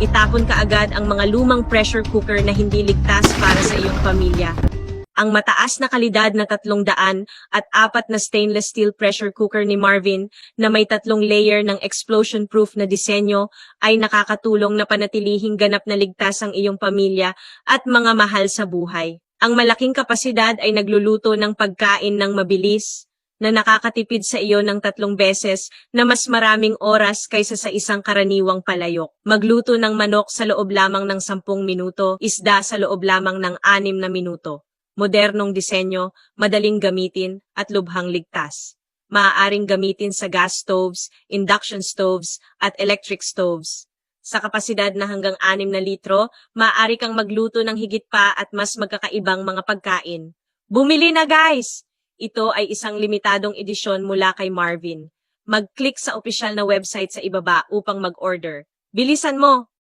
Itapon kaagad ang mga lumang pressure cooker na hindi ligtas para sa iyong pamilya. Ang mataas na kalidad na 300 at 4 na stainless steel pressure cooker ni Marvin na may 3 layer ng explosion-proof na disenyo ay nakakatulong na panatilihing ganap na ligtas ang iyong pamilya at mga mahal sa buhay. Ang malaking kapasidad ay nagluluto ng pagkain ng mabilis na nakakatipid sa iyo ng 3 beses na mas maraming oras kaysa sa isang karaniwang palayok. Magluto ng manok sa loob lamang ng 10 minuto, isda sa loob lamang ng 6 na minuto. Modernong disenyo, madaling gamitin, at lubhang ligtas. Maaaring gamitin sa gas stoves, induction stoves, at electric stoves. Sa kapasidad na hanggang 6 na litro, maaari kang magluto ng higit pa at mas magkakaibang mga pagkain. Bumili na guys! Ito ay isang limitadong edisyon mula kay Marvin. Mag-click sa opisyal na website sa ibaba upang mag-order. Bilisan mo!